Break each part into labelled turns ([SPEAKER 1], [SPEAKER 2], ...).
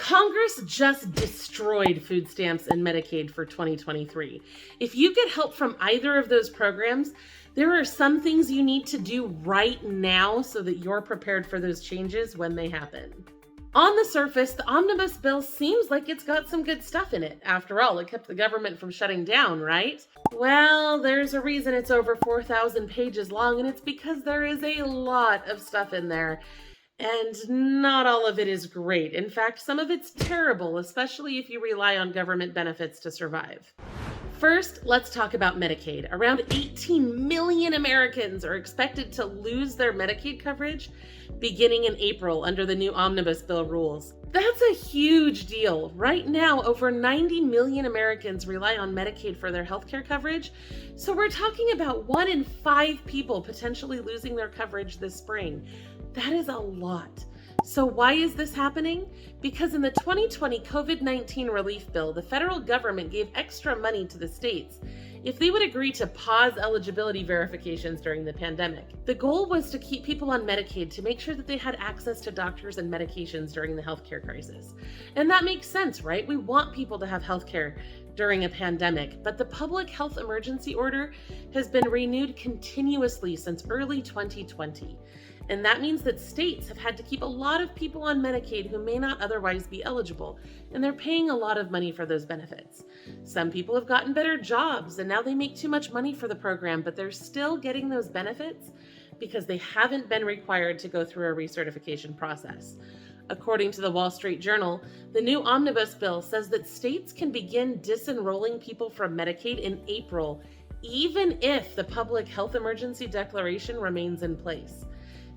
[SPEAKER 1] Congress just destroyed food stamps and Medicaid for 2023. If you get help from either of those programs, there are some things you need to do right now so that you're prepared for those changes when they happen. On the surface, the Omnibus bill seems like it's got some good stuff in it. After all, it kept the government from shutting down, right? Well, there's a reason it's over 4,000 pages long, and it's because there is a lot of stuff in there. And not all of it is great. In fact, some of it's terrible, especially if you rely on government benefits to survive. First, let's talk about Medicaid. Around 18 million Americans are expected to lose their Medicaid coverage beginning in April under the new Omnibus bill rules. That's a huge deal. Right now, over 90 million Americans rely on Medicaid for their healthcare coverage. So we're talking about 1 in 5 people potentially losing their coverage this spring. That is a lot. So why is this happening? Because in the 2020 COVID-19 relief bill, the federal government gave extra money to the states if they would agree to pause eligibility verifications during the pandemic. The goal was to keep people on Medicaid to make sure that they had access to doctors and medications during the healthcare crisis. And that makes sense, right? We want people to have healthcare during a pandemic, but the public health emergency order has been renewed continuously since early 2020. And that means that states have had to keep a lot of people on Medicaid who may not otherwise be eligible, and they're paying a lot of money for those benefits. Some people have gotten better jobs, and now they make too much money for the program, but they're still getting those benefits because they haven't been required to go through a recertification process. According to the Wall Street Journal, the new Omnibus bill says that states can begin disenrolling people from Medicaid in April, even if the public health emergency declaration remains in place.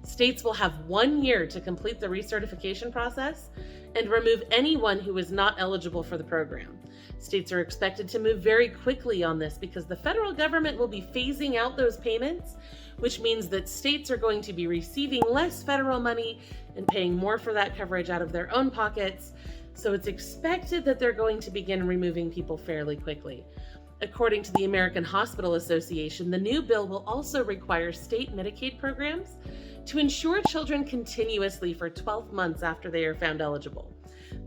[SPEAKER 1] States will have 1 year to complete the recertification process and remove anyone who is not eligible for the program. States are expected to move very quickly on this because the federal government will be phasing out those payments, which means that states are going to be receiving less federal money and paying more for that coverage out of their own pockets. So it's expected that they're going to begin removing people fairly quickly. According to the American Hospital Association, the new bill will also require state Medicaid programs to insure children continuously for 12 months after they are found eligible.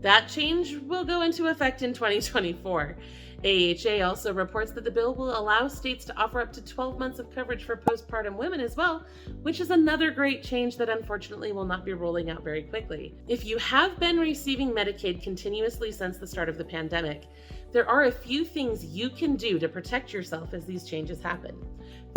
[SPEAKER 1] That change will go into effect in 2024. AHA also reports that the bill will allow states to offer up to 12 months of coverage for postpartum women as well, which is another great change that unfortunately will not be rolling out very quickly. If you have been receiving Medicaid continuously since the start of the pandemic, there are a few things you can do to protect yourself as these changes happen.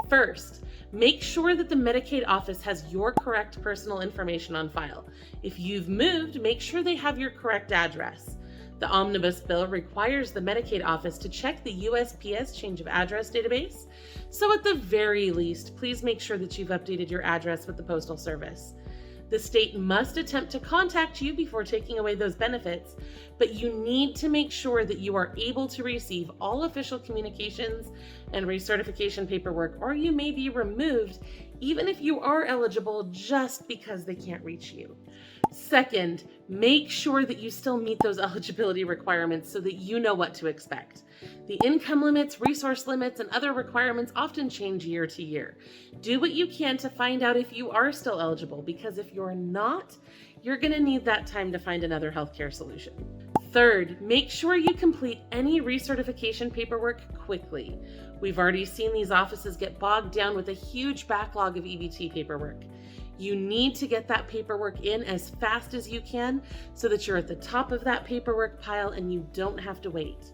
[SPEAKER 1] First, make sure that the Medicaid office has your correct personal information on file. If you've moved, make sure they have your correct address. The Omnibus bill requires the Medicaid office to check the USPS change of address database. So at the very least, please make sure that you've updated your address with the Postal Service. The state must attempt to contact you before taking away those benefits, but you need to make sure that you are able to receive all official communications and recertification paperwork, or you may be removed even if you are eligible just because they can't reach you. Second, make sure that you still meet those eligibility requirements so that you know what to expect. The income limits, resource limits, and other requirements often change year to year. Do what you can to find out if you are still eligible, because if you're not, you're going to need that time to find another healthcare solution. Third, make sure you complete any recertification paperwork quickly. We've already seen these offices get bogged down with a huge backlog of EBT paperwork. You need to get that paperwork in as fast as you can so that you're at the top of that paperwork pile and you don't have to wait.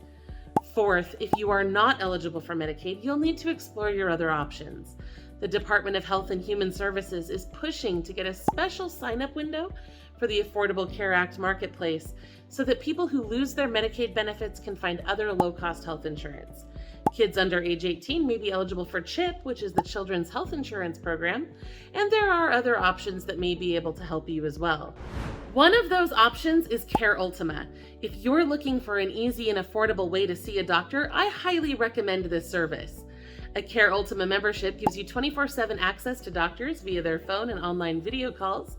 [SPEAKER 1] Fourth, if you are not eligible for Medicaid, you'll need to explore your other options. The Department of Health and Human Services is pushing to get a special sign-up window for the Affordable Care Act marketplace so that people who lose their Medicaid benefits can find other low-cost health insurance. Kids under age 18 may be eligible for CHIP, which is the Children's Health Insurance Program, and there are other options that may be able to help you as well. One of those options is Care Ultima. If you're looking for an easy and affordable way to see a doctor, I highly recommend this service. A Care Ultima membership gives you 24/7 access to doctors via their phone and online video calls.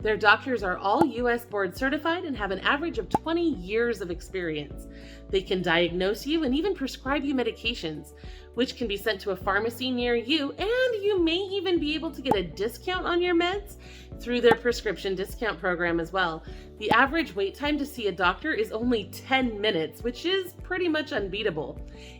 [SPEAKER 1] Their doctors are all U.S. board certified and have an average of 20 years of experience. They can diagnose you and even prescribe you medications, which can be sent to a pharmacy near you, and you may even be able to get a discount on your meds through their prescription discount program as well. The average wait time to see a doctor is only 10 minutes, which is pretty much unbeatable.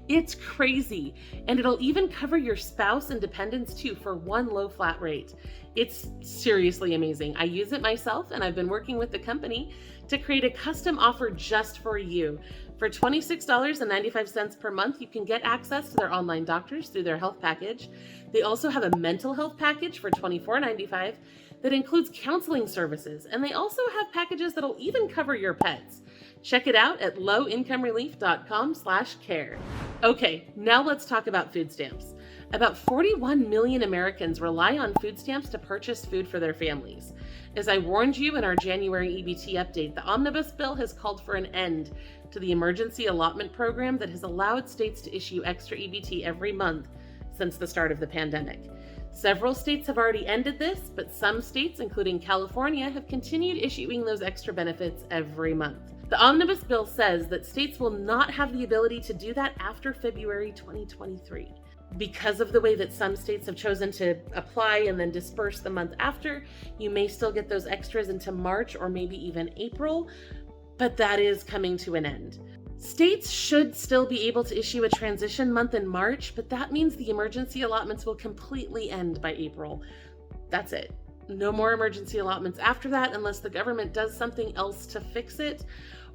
[SPEAKER 1] It's crazy, and it'll even cover your spouse and dependents too for one low flat rate. It's seriously amazing. I use it myself, and I've been working with the company to create a custom offer just for you. For $26.95 per month, you can get access to their online doctors through their health package. They also have a mental health package for $24.95 that includes counseling services, and they also have packages that'll even cover your pets. Check it out at lowincomerelief.com/care. Okay, now let's talk about food stamps. About 41 million Americans rely on food stamps to purchase food for their families. As I warned you in our January EBT update, the Omnibus bill has called for an end to the emergency allotment program that has allowed states to issue extra EBT every month since the start of the pandemic. Several states have already ended this, but some states, including California, have continued issuing those extra benefits every month. The Omnibus bill says that states will not have the ability to do that after February 2023. Because of the way that some states have chosen to apply and then disperse the month after, you may still get those extras into March or maybe even April, but that is coming to an end. States should still be able to issue a transition month in March, but that means the emergency allotments will completely end by April. That's it. No more emergency allotments after that unless the government does something else to fix it,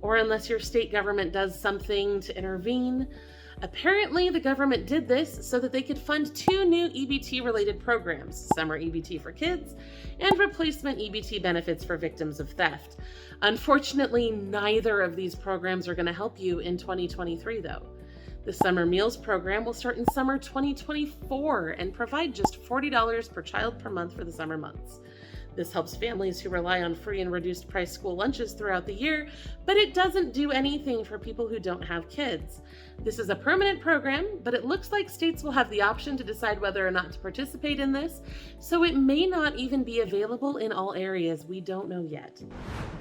[SPEAKER 1] or unless your state government does something to intervene. Apparently, the government did this so that they could fund 2 new EBT-related programs, summer EBT for kids and replacement EBT benefits for victims of theft. Unfortunately, neither of these programs are going to help you in 2023, though. The Summer Meals program will start in summer 2024 and provide just $40 per child per month for the summer months. This helps families who rely on free and reduced price school lunches throughout the year, but it doesn't do anything for people who don't have kids. This is a permanent program, but it looks like states will have the option to decide whether or not to participate in this, so it may not even be available in all areas. We don't know yet.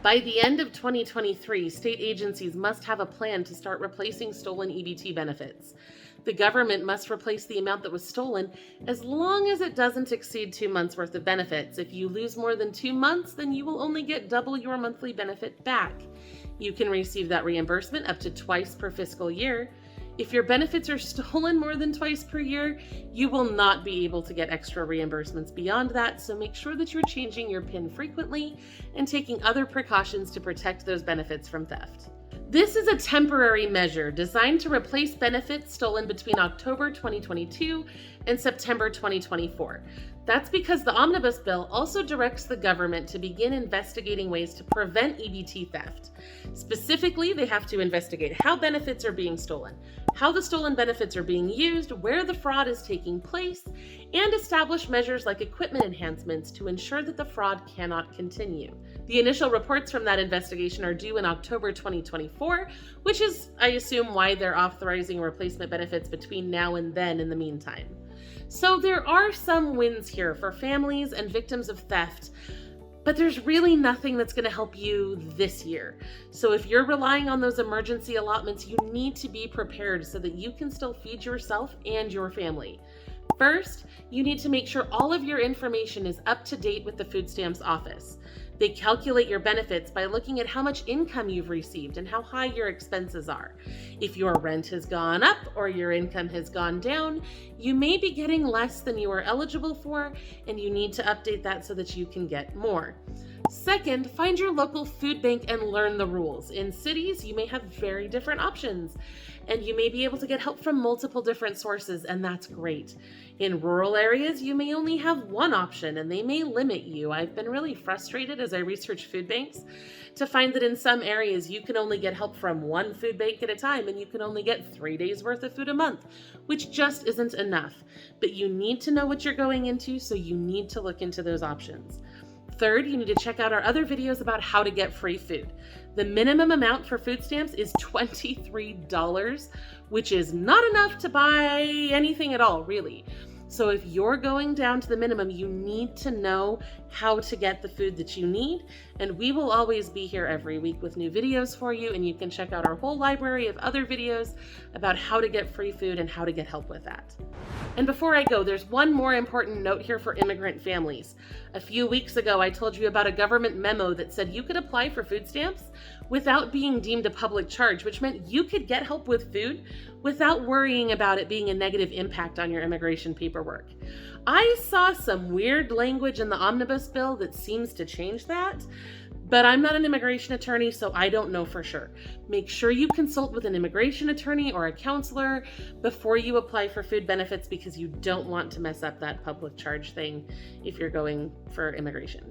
[SPEAKER 1] By the end of 2023, state agencies must have a plan to start replacing stolen EBT benefits. The government must replace the amount that was stolen as long as it doesn't exceed 2 months worth of benefits. If you lose more than 2 months, then you will only get double your monthly benefit back. You can receive that reimbursement up to twice per fiscal year. If your benefits are stolen more than twice per year, you will not be able to get extra reimbursements beyond that, so make sure that you're changing your PIN frequently and taking other precautions to protect those benefits from theft. This is a temporary measure designed to replace benefits stolen between October 2022 and September 2024. That's because the Omnibus bill also directs the government to begin investigating ways to prevent EBT theft. Specifically, they have to investigate how benefits are being stolen, how the stolen benefits are being used, where the fraud is taking place, and establish measures like equipment enhancements to ensure that the fraud cannot continue. The initial reports from that investigation are due in October 2024, which is, I assume, why they're authorizing replacement benefits between now and then in the meantime. So there are some wins here for families and victims of theft, but there's really nothing that's going to help you this year. So if you're relying on those emergency allotments, you need to be prepared so that you can still feed yourself and your family. First, you need to make sure all of your information is up to date with the food stamps office. They calculate your benefits by looking at how much income you've received and how high your expenses are. If your rent has gone up or your income has gone down, you may be getting less than you are eligible for, and you need to update that so that you can get more. Second, find your local food bank and learn the rules. In cities, you may have very different options, and you may be able to get help from multiple different sources, and that's great. In rural areas, you may only have one option, and they may limit you. I've been really frustrated as I research food banks to find that in some areas, you can only get help from one food bank at a time, and you can only get 3 days worth of food a month, which just isn't enough. But you need to know what you're going into, so you need to look into those options. Third, you need to check out our other videos about how to get free food. The minimum amount for food stamps is $23, which is not enough to buy anything at all, really. So if you're going down to the minimum, you need to know how to get the food that you need. And we will always be here every week with new videos for you. And you can check out our whole library of other videos about how to get free food and how to get help with that. And before I go, there's one more important note here for immigrant families. A few weeks ago, I told you about a government memo that said you could apply for food stamps without being deemed a public charge, which meant you could get help with food without worrying about it being a negative impact on your immigration paperwork. I saw some weird language in the Omnibus bill that seems to change that, but I'm not an immigration attorney, so I don't know for sure. Make sure you consult with an immigration attorney or a counselor before you apply for food benefits, because you don't want to mess up that public charge thing if you're going for immigration.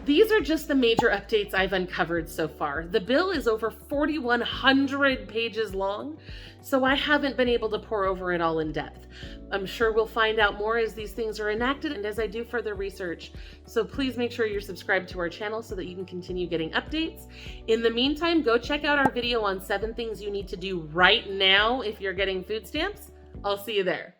[SPEAKER 1] These are just the major updates I've uncovered so far. The bill is over 4,100 pages long, so I haven't been able to pour over it all in depth. I'm sure we'll find out more as these things are enacted and as I do further research. So please make sure you're subscribed to our channel so that you can continue getting updates. In the meantime, go check out our video on 7 things you need to do right now if you're getting food stamps. I'll see you there.